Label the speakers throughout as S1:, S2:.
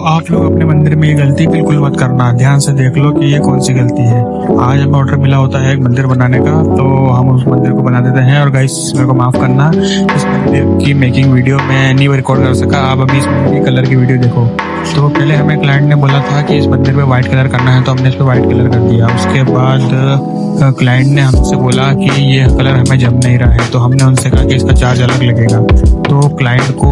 S1: आप लोग अपने मंदिर में ये गलती बिल्कुल मत करना। ध्यान से देख लो कि ये कौन सी गलती है। आज हमें ऑर्डर मिला होता है एक मंदिर बनाने का, तो हम उस मंदिर को बना देते हैं। और गाइस मेरे को माफ करना, इस मंदिर की मेकिंग वीडियो मैं नहीं रिकॉर्ड कर सका। आप अभी इस मंदिर की कलर की वीडियो देखो। तो पहले हमें क्लाइंट ने बोला था कि इस मंदिर पे व्हाइट कलर करना है, तो हमने इस पे व्हाइट कलर कर दिया। उसके बाद क्लाइंट ने हमसे बोला कि ये कलर हमें जम नहीं रहा है, तो हमने उनसे कहा कि इसका चार्ज अलग लगेगा। तो क्लाइंट को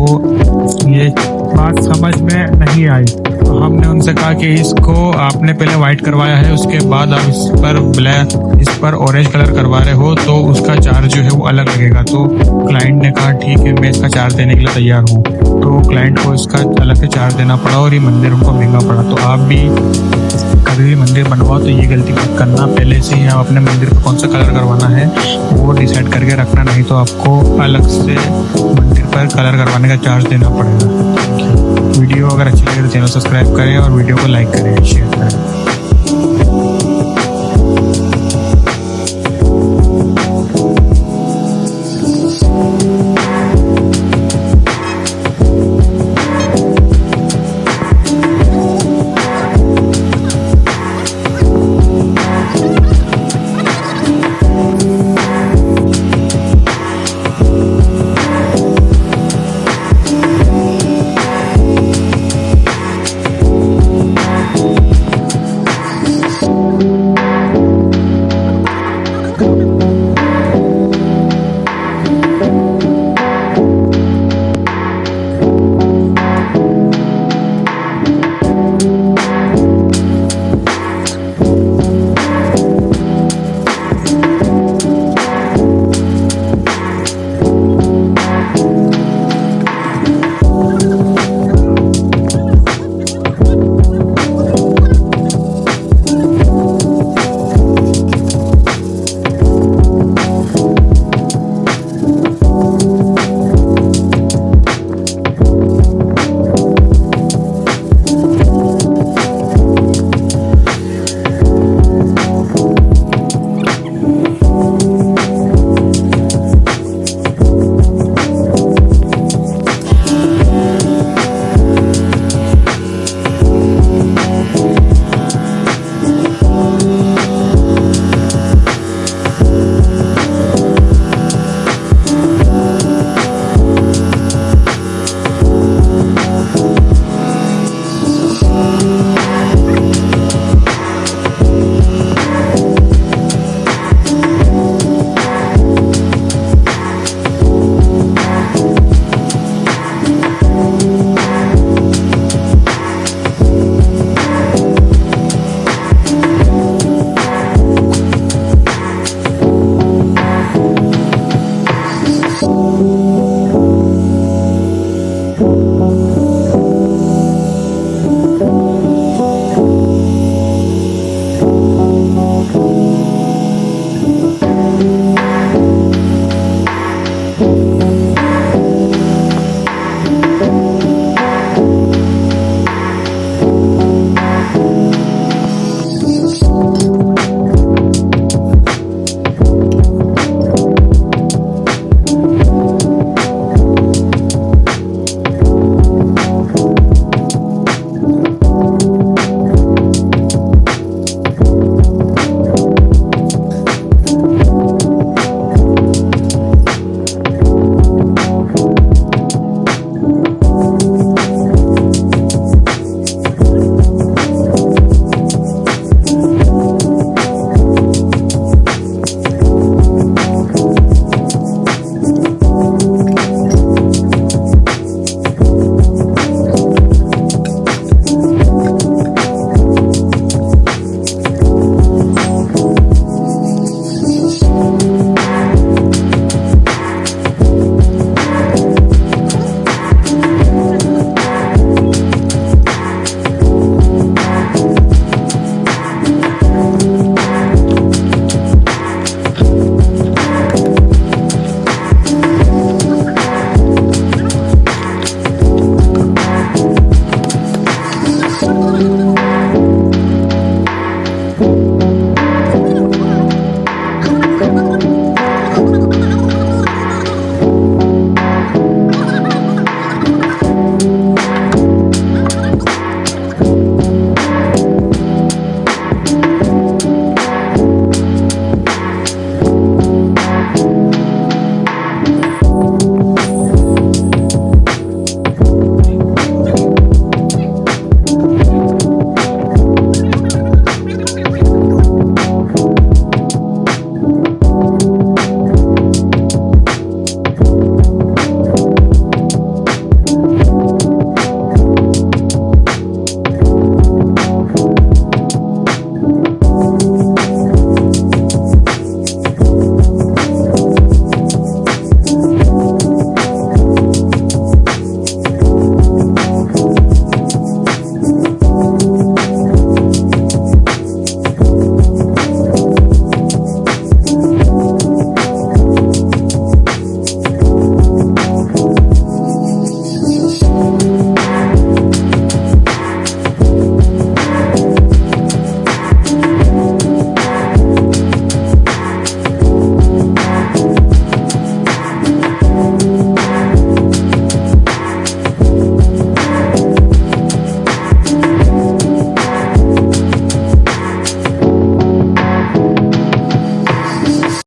S1: ये बात समझ में नहीं आई, तो हमने उनसे कहा कि इसको आपने पहले व्हाइट करवाया है, उसके बाद आप इस पर ऑरेंज कलर करवा रहे हो, तो उसका चार्ज जो है वो अलग लगेगा। तो क्लाइंट ने कहा ठीक है, मैं इसका चार्ज देने के लिए तैयार हूँ। तो क्लाइंट को इसका अलग से चार्ज देना पड़ा और ये मंदिर उनको महंगा पड़ा। तो आप भी कभी भी मंदिर बनवाओ तो ये गलती मत करना। पहले से ही आप अपने मंदिर को कौन सा कलर करवाना है वो डिसाइड करके रखना, नहीं तो आपको अलग से मंदिर पर कलर करवाने का चार्ज देना पड़ेगा। वीडियो अगर अच्छी लगे तो चैनल सब्सक्राइब करें और वीडियो को लाइक करें, शेयर करें।